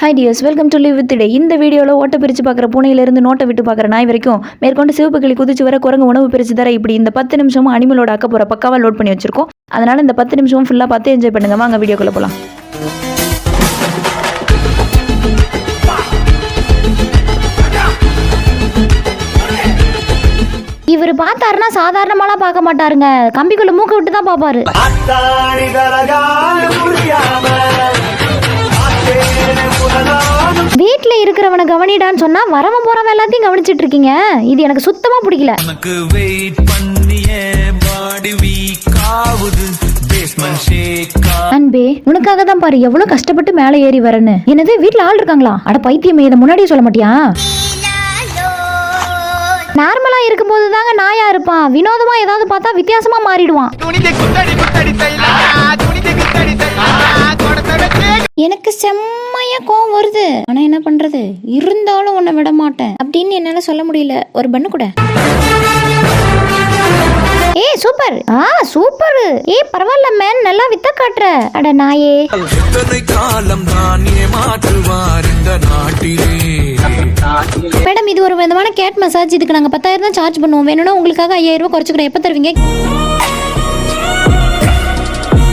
Hi dears, welcome to Live with Today. இந்த வீடியோல ஓட்ட பிரிச்சு பார்க்குற பூனையிலிருந்து நோட்டை விட்டு பார்க்குற நாய் வரைக்கும் மேற்கொண்டு சிவப்பு கிளி குதிச்சு வர குரங்கு உணவு பிரிச்சு தர இப்படி இந்த 10 நிமிஷமும் அனிமலோட அக்க போகிற பக்காவாக லோட் பண்ணி வச்சிருக்கோம். அதனால இந்த 10 நிமிஷமும் ஃபுல்லாக பார்த்து என்ஜாய் பண்ணுங்க. வாங்க வீடியோக்குள்ள போகலாம். இவர் பார்த்தாருன்னா சாதாரணமாலாம் பார்க்க மாட்டாருங்க, கம்பிக்குள்ள மூக்க விட்டு தான் பார்ப்பாரு. வீட்டுல இருக்கிறவனை கவனிடான்னு சொன்னா வரவன் போறவன் எல்லாத்தையும் கவனிச்சிட்டு இருக்கீங்க. இது எனக்கு சுத்தமா பிடிக்கல. அன்பே, உனக்காக தான் பாரு எவ்வளவு கஷ்டப்பட்டு மேல ஏறி வரேன்னு. என்னது வீட்டுல ஆள் இருக்காங்களா? அட பைத்தியமே, இதை முன்னாடியே சொல்ல மாட்டியா? நார்மலா இருக்கும் போது தாங்க நாயா இருப்பான், வினோதமா ஏதாவது பார்த்தா வித்தியாசமா மாறிடுவான். எனக்கு செம்மையா கோவம் வருது, ஆனா என்ன பண்றது, இருந்தாலும் உன்னை விட மாட்டேன் அப்படின்னு என்னால சொல்ல முடியல. ஒரு பண்ணு கூட. ஏய் சூப்பர், சூப்பர். ஏய் பரவாயில்ல மேன், நல்லா வித்த காட்டுற. அட நாயே, மேடம் இது ஒரு விதமான கேட் மசாஜ். இதுக்கு நாங்க 10,000 தான் சார்ஜ் பண்ணுவோம். வேணும்னா உங்களுக்காக 5,000 ரூபாய் குறைச்சுக்கிறோம். எப்ப தருவீங்க?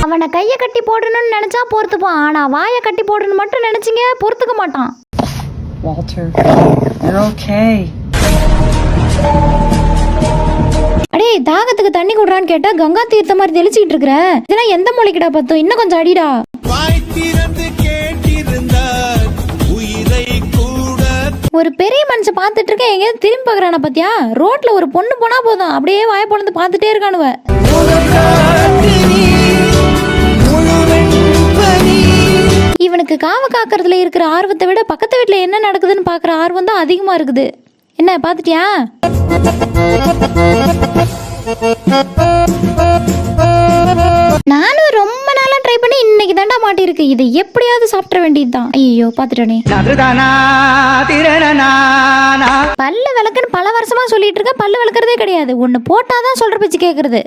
அவனை கையை கட்டி போடணும்னு நினைச்சா பொறுத்துப்பான், ஆனா வாயை கட்டி போடணும்னு மட்டும் நினைச்சிங்க பொறுத்துக்க மாட்டான். Walter, you're okay. அடே தாகத்துக்கு தண்ணி குடுறான்னு கேட்டா கங்கா தீர்த்த மாதிரி தெளிச்சுக்கிட்டு இருக்கிற. இதெல்லாம் எந்த மூளைக்கிடா பார்த்தோம்? இன்னும் கொஞ்சம் அடிடா. ஒரு பெரிய மனுஷன் பார்த்துட்டு இருக்க, எங்கேயாவது திரும்பி பாக்குறான பாத்தியா? ரோட்ல ஒரு பொண்ணு போனா போதும் அப்படியே வாய பொழுது பார்த்துட்டே இருக்கானுவ. இவனுக்கு காவ காக்கிறதுல இருக்கிற ஆர்வத்தை விட பக்கத்து வீட்டுல என்ன நடக்குதுன்னு பாக்குற ஆர்வம் தான் அதிகமா இருக்குது. என்ன பாத்துட்டியா? நானும் ரொம்ப நாளா ட்ரை பண்ணி இன்னைக்கு தாண்டா மாட்டிருக்கு. இதை எப்படியாவது சாப்பிட வேண்டியதுதான். ஐயோ பாத்துட்டேனே. பல்லு விளக்குன்னு பல வருஷமா சொல்லிட்டு இருக்க, பல்லு விளக்குறதே கிடையாது. ஒண்ணு போட்டாதான் சொல்ற பேச்சு கேக்குறது.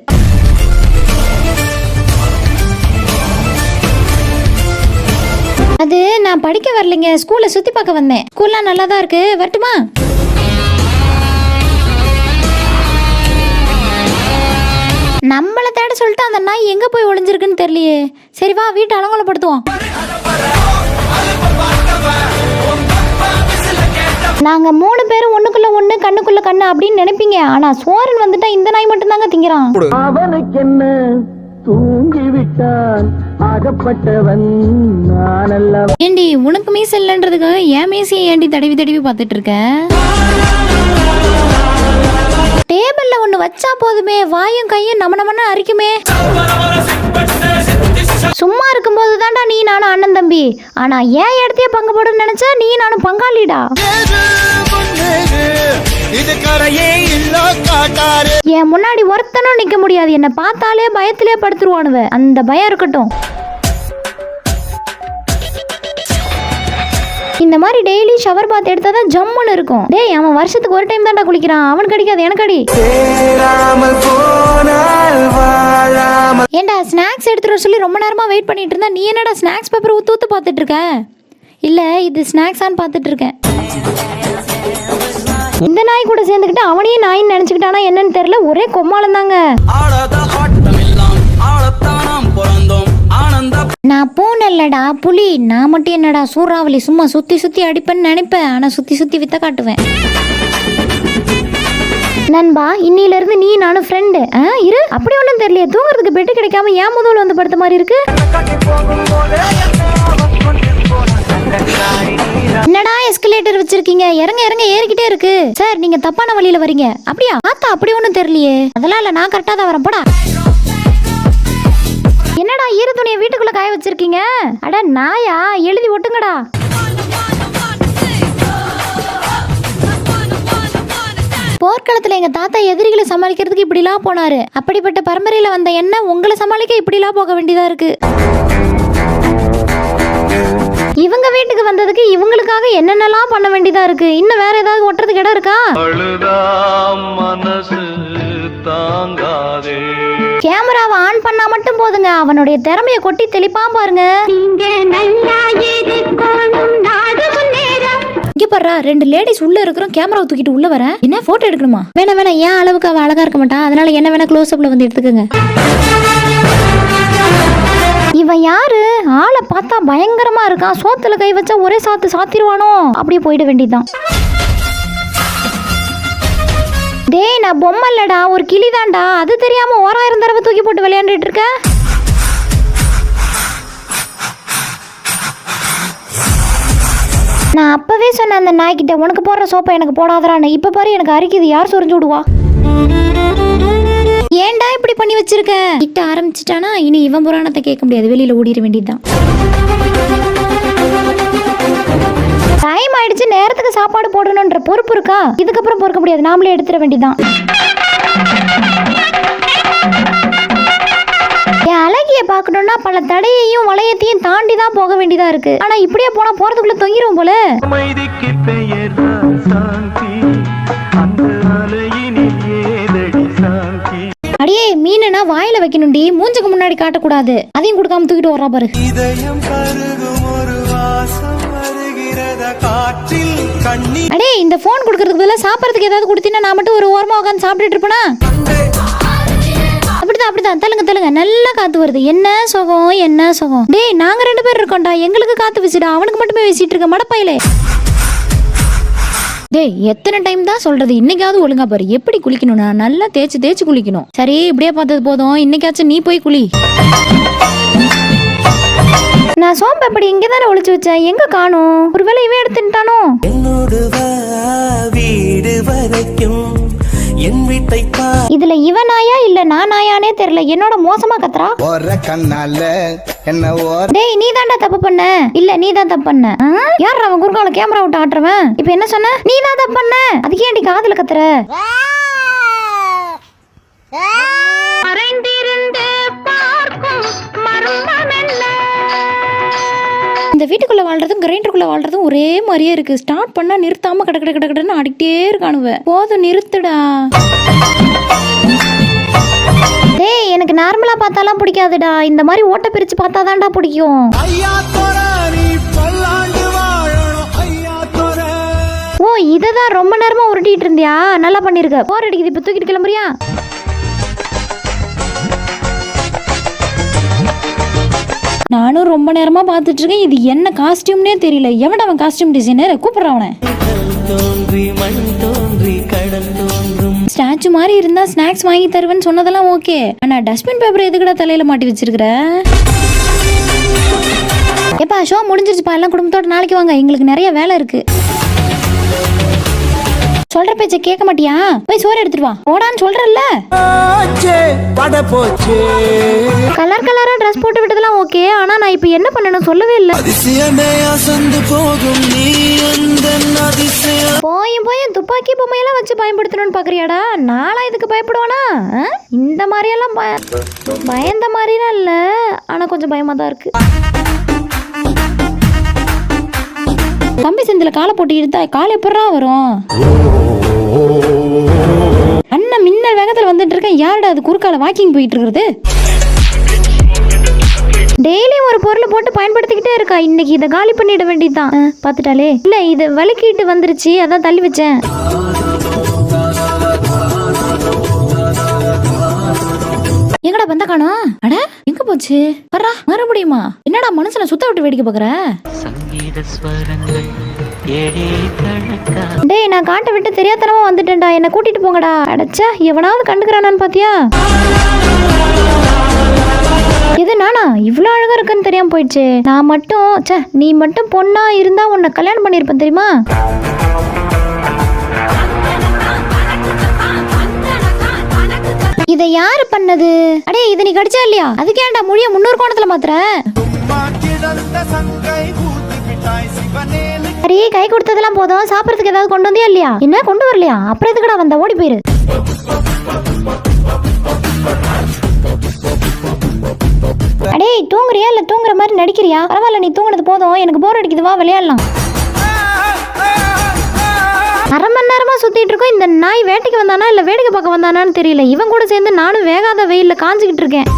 அது நான் படிக்க வரலைங்க, ஸ்கூல்ல சுத்தி பார்க்க வந்தேன். ஸ்கூல்லாம் நல்லா தான் இருக்கு, வரட்டுமா? நம்மள தேட சொல்லிட்டு அந்த நாய் எங்க போய் ஒளிஞ்சிருக்குன்னு தெரியலையே. சரி வா, வீட்டை அலங்கோலப்படுத்துவோம். நாங்க 3 பேரும் ஒண்ணுக்குள்ள ஒண்ணு கண்ணுக்குள்ள கண்ணு அப்படின்னு நினைப்பீங்க. ஆனா சோரன் வந்துட்டா இந்த நாய் மட்டும் தாங்க திங்கிறான். அவனுக்கு என்ன தூங்கி விட்டான் ஆகப்பட்டவன் நானல்ல. ஏண்டி உனக்கு மீச இல்லன்றதுக்காக என் மீசையை ஏண்டி தடவி தடவி பார்த்துட்டு இருக்க? டேபிள்ல ஒண்ணு வச்சா போதுமே, வாயும் கையும் நமனமன அரிக்குமே. சும்மா இருக்கும்போது தான்டா நீ நானும் அண்ணன் தம்பி, ஆனா ஏன் இடத்தையே பங்கு போடுன்னு நினைச்சா நீ நானும் பங்காளிடா. என் முன்னாடி ஒருத்தனும் நிக்க முடியாது, என்ன பார்த்தாலே பயத்திலே படுத்துருவானுவ. அந்த பயம் இருக்கட்டும். இந்த மாதிரி டெய்லி ஷவர் பாத் எடுத்தாதான் ஜம்முன்னு இருக்கும். டேய் அவன் வருஷத்துக்கு ஒரு டைம் தான்டா குளிக்கிறான், அவனுக்கு அடிக்காது எனக்கு அடி. ஏண்டா ஸ்நாக்ஸ் எடுத்துட்டு சொல்லி ரொம்ப நேரமா வெயிட் பண்ணிட்டு இருந்தா, நீ என்னடா ஸ்நாக்ஸ் பேப்பர் ஊத்து ஊத்து பார்த்துட்டு இருக்க? இல்ல இது ஸ்நாக்ஸான்னு பார்த்துட்டு இருக்கேன். இந்த நாய் கூட சேர்ந்துக்கிட்டு அவனையும் நாயின்னு நினைச்சுக்கிட்டானா என்னன்னு தெரியல, ஒரே கொம்மாளம் தாங்க. நான் பூனல்லடா புலி, நான் மட்டும் என்னடா சூறாவளி, சும்மா சுத்தி சுத்தி அடிப்பேன்னு நினைப்பேன், ஆனா சுத்தி சுத்தி வித்த காட்டுவேன். நண்பா இன்னில இருந்து நீ நானும் ஃப்ரெண்டு. இரு, அப்படி ஒன்றும் தெரியலையே, தூங்குறதுக்கு பெட்டு கிடைக்காம ஏன் முதல்ல வந்து படுத்த மாதிரி இருக்கு. என்னடா எஸ்கலேட்டர் வச்சிருக்கீங்க, இறங்க இறங்க ஏறிக்கிட்டே இருக்கு. சார் நீங்க தப்பான வழியில வரீங்க. அப்படியா? பார்த்தா அப்படி ஒன்றும் தெரியலையே. அதெல்லாம் இல்ல, நான் கரெக்டா தான் வரேன், போடா. என்னடா ஈர துணியை வீட்டுக்குள்ள காய வச்சிருக்கீங்க? அட நாயா, எழுதி ஒட்டுங்கடா. போர்க்களத்துல எங்க தாத்தா எதிரிகளை சமாளிக்கிறதுக்கு இப்படிலாம் போனாரு. அப்படிப்பட்ட பரம்பரையில வந்த என்ன உங்களை சமாளிக்க இப்படிலாம் போக வேண்டியதா இருக்கு. இவங்க வீட்டுக்கு வந்ததுக்கு இவங்களுக்காக என்னென்னலாம் பண்ண வேண்டியதா இருக்கு. இன்னும் வேற ஏதாவது ஒட்டுறதுக்கு இடம் இருக்கா? கேமராவை ஆன் பண்ணா மட்டும் போதுங்க, அவனுடைய திறமையை கொட்டி தெளிப்பான் பாருங்க. பாரா 2 லேடிஸ் உள்ள இருக்கிறோம், கேமராவை தூக்கிட்டு உள்ள வரேன். என்ன போட்டோ எடுக்கணுமா? வேணாம் வேணாம், ஏன் அளவுக்கு அவ அழகா இருக்க மாட்டா, அதனால என்ன வேணா க்ளோஸ் அப்ல வந்து எடுத்துக்கோங்க. இவன் யாரு? ஆளை பார்த்தா பயங்கரமா இருக்கான். சோத்துல கை வச்சா ஒரே சாத்து சாத்திருவானோ? அப்படியே போயிட வேண்டியதுதான். டேய், நான் பொம்மை இல்லடா, ஒரு கிளிதான்டா. அது தெரியாம 1000 தடவை தூக்கி போட்டு விளையாண்டுட்டு இருக்க. நான் அப்பவே சொன்னேன் அந்த நாய்கிட்ட, உனக்கு போடுற சோப்பை எனக்கு போடாதரான்னு. இப்ப பாரு எனக்கு அரிக்குது, யார் சொரிஞ்சு விடுவா? ஏன்டா இப்படி பண்ணி வச்சிருக்க? கிட்ட ஆரம்பிச்சிட்டானா இனி இவன் புராணத்தை கேட்க முடியாது, வெளியில ஓடிட வேண்டியதுதான். டைம் ஆயிடுச்சு, நேரத்துக்கு சாப்பாடு போடணும்ன்ற பொறுப்பு இருக்கா? இதுக்கப்புறம் பொறுக்க முடியாது, நாமளே எடுத்துட வேண்டியதுதான். என் அழகிய பார்க்கணும்னா பல தடையையும் வளையத்தையும் தாண்டி தான் போக வேண்டியதா இருக்கு. ஆனா இப்படியே போனா போறதுக்குள்ள தொங்கிரும் போல. அடியே, மீனா வாயில வைக்கணும்டி, மூஞ்சுக்கு முன்னாடி காட்டக்கூடாது. அதையும் கொடுக்காம தூக்கிட்டு வர்றா பாரு. அடே, இந்த போன் கொடுக்கறதுக்கு பதிலா சாப்பிடறதுக்கு ஏதாவது கொடுத்தீங்கன்னா நான் மட்டும் ஒரு ஓரமா உட்காந்து சாப்பிட்டுட்டு இருப்பேனா? அப்படிதான் தள்ளுங்க, நல்லா காத்து வருது. என்ன சுகம், என்ன சுகம். டேய், நாங்க 2 பேர் இருக்கோம்டா, எங்களுக்கு காத்து வீசிடா, அவனுக்கு மட்டுமே வீசிட்டு இருக்க மடப்பையிலே. டேய், எத்தனை டைம் தான் சொல்றது, இன்னைக்காவது ஒழுங்கா பாரு. எப்படி குளிக்கணும்னா நல்லா தேய்ச்சி குளிக்கணும். சரி, இப்படியே பார்த்தது போதும், இன்னைக்காச்சும் நீ போய் குளி. நான் சோம்பு எப்படி இங்கே தானே ஒளிச்சு வச்சேன், எங்க காணும்? ஒருவேளை இவன் எடுத்துட்டானோ? இதுல இவன் நாயா இல்ல நான் நாயானே தெரியல, என்னோட மோசமா கத்துறா. டேய், நீ தான்டா தப்பு பண்ண. இல்ல, நீ தான் தப்பு பண்ண. யார் அவன் குறுக்கால கேமரா விட்டு ஆட்டுறவன்? இப்ப என்ன சொன்ன? நீ தான் தப்பு பண்ண. அதுக்கு ஏன்டி காதுல கத்துற? இந்த வீட்டுக்குள்ள வாழ்றதும் கிரைண்டருக்குள்ள வாழ்றதும் ஒரே மாதிரியே இருக்கு. ஸ்டார்ட் பண்ணா நிறுத்தாம கடன்னு ஆடிக்கிட்டே இருக்கானுவ. போதும், நிறுத்துடா. டேய், எனக்கு நார்மலா பார்த்தாலாம் பிடிக்காதுடா, இந்த மாதிரி ஓட்ட பிரிச்சு பார்த்தாதான்டா பிடிக்கும். ஓ, இததான் ரொம்ப நேரமா உருட்டிட்டு இருந்தியா? நல்லா பண்ணிருக்க. போர் அடிக்குது, இப்ப தூக்கிட்டு கிளம்புறியா? நானும் ரொம்ப நேரமா பார்த்துட்டு இருக்கேன், இது என்ன காஸ்டியூம்னே தெரியல. எவன் அவன் காஸ்டியூம் டிசைனர்? கூப்பிடுறான் அவனை. ஸ்டாச்சு மாதிரி இருந்தா ஸ்நாக்ஸ் வாங்கி தருவேன்னு சொன்னதெல்லாம் ஓகே, ஆனா டஸ்ட்பின் பேப்பர் எதுக்குடா தலையில மாட்டி வச்சிருக்கிற? எப்பா, ஷோ முடிஞ்சிருச்சுப்பா, எல்லாம் குடும்பத்தோட நாளைக்கு வாங்க, எங்களுக்கு நிறைய வேலை இருக்கு. சொல்ற பேச்ச கேட்க மாட்டியா? போய் சோறு எடுத்துட்டு வா. ஓடான்னு சொல்றல்ல. கலரா ட்ரெஸ் போட்டு விட்டதெல்லாம் ஓகே, ஆனா நான் இப்ப என்ன பண்ணணும் சொல்லவே இல்ல. போய் துப்பாக்கி பொம்மையெல்லாம் வச்சு பயன்படுத்தணும்னு பாக்குறியாடா? நாளா இதுக்கு பயப்படுவானா? இந்த மாதிரி எல்லாம் பயந்த மாதிரிலாம் இல்ல, ஆனா கொஞ்சம் பயமா தான் இருக்கு. கம்பி செந்தில காலை போட்டு இழுத்தா கால் எப்படா வரும்? அண்ணன் மின்னல் வேகத்துல வந்துட்டு இருக்கேன், யாருடா அது குறுக்கால வாக்கிங் போயிட்டு இருக்கிறது? டெய்லி ஒரு பொருளை போட்டு பயன்படுத்திக்கிட்டே இருக்கா. இன்னைக்கு இதை காலி பண்ணிட வேண்டியதுதான். பாத்துட்டாலே. இல்ல, இது வலிக்கிட்டு வந்துருச்சு, அதான் தள்ளி வச்சேன். எங்கடா வந்த காணோம்? அட, எங்க போச்சு? வர்றா, மறுபடியுமா? என்னடா மனுஷனை சுத்த விட்டு வேடிக்கை பாக்குற? டேய், நான் காட்டை விட்டு தெரியாதனமா வந்துட்டேன்டா, என்ன கூட்டிட்டு போங்கடா. அடச்சா, எவனாவது கண்டுக்கிறானான்னு பாத்தியா? இது நானா? இவ்வளவு அழகா இருக்குன்னு தெரியாம போயிடுச்சு. நான் மட்டும் நீ மட்டும் பொண்ணா இருந்தா உன்னை கல்யாணம் பண்ணிருப்பேன் தெரியுமா? இதை யாரு பண்ணது? அடே, இதை நீ கடிச்சா இல்லையா? அதுக்கு ஏன்டா மொழிய 300 கோணத்துல மாத்துற? சரி, கை கொடுத்ததெல்லாம் போதும், சாப்பிடறதுக்கு ஏதாவது கொண்டு வந்தியா இல்லையா? என்ன கொண்டு வரலையா? அப்புறம் எதுக்குடா வந்த? ஓடி போயிரு. அடே, தூங்குறியா இல்ல தூங்குற மாதிரி நடிக்கிறியா? பரவாயில்ல, நீ தூங்குனது போதும், எனக்கு போர் அடிக்குது, வா விளையாடலாம். அரை மணி நேரமா சுத்திட்டு இருக்கோம். இந்த நாய் வேட்டைக்கு வந்தானா இல்ல வேடிக்கை பார்க்க வந்தானான்னு தெரியல. இவன் கூட சேர்ந்து நானும் வேகாத வெயில்ல காஞ்சிக்கிட்டு இருக்கேன்.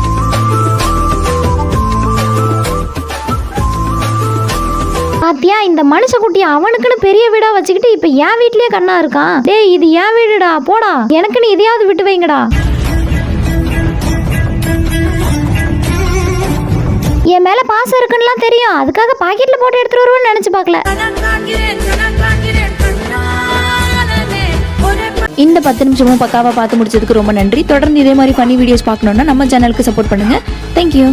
பாத்தியா இந்த மனுஷ குட்டி அவனுக்குன்னு பெரிய வீடா வச்சுக்கிட்டு இப்ப என் வீட்லயே கண்ணா இருக்கான். டேய் இது என் வீடுடா, போடா, எனக்குன்னு இதையாவது விட்டு வைங்கடா. என் மேல பாசம் இருக்குன்னுலாம் தெரியும், அதுக்காக பாக்கெட்ல போட்டு எடுத்துட்டு வருவேன்னு நினைச்சு பார்க்கல. இந்த 10 நிமிஷமும் பக்காவாக பார்த்து முடிச்சதுக்கு ரொம்ப நன்றி. தொடர்ந்து இதே மாதிரி ஃபன்னி வீடியோஸ் பார்க்கணுன்னா நம்ம சேனலுக்கு சப்போர்ட் பண்ணுங்கள். தேங்க்யூ.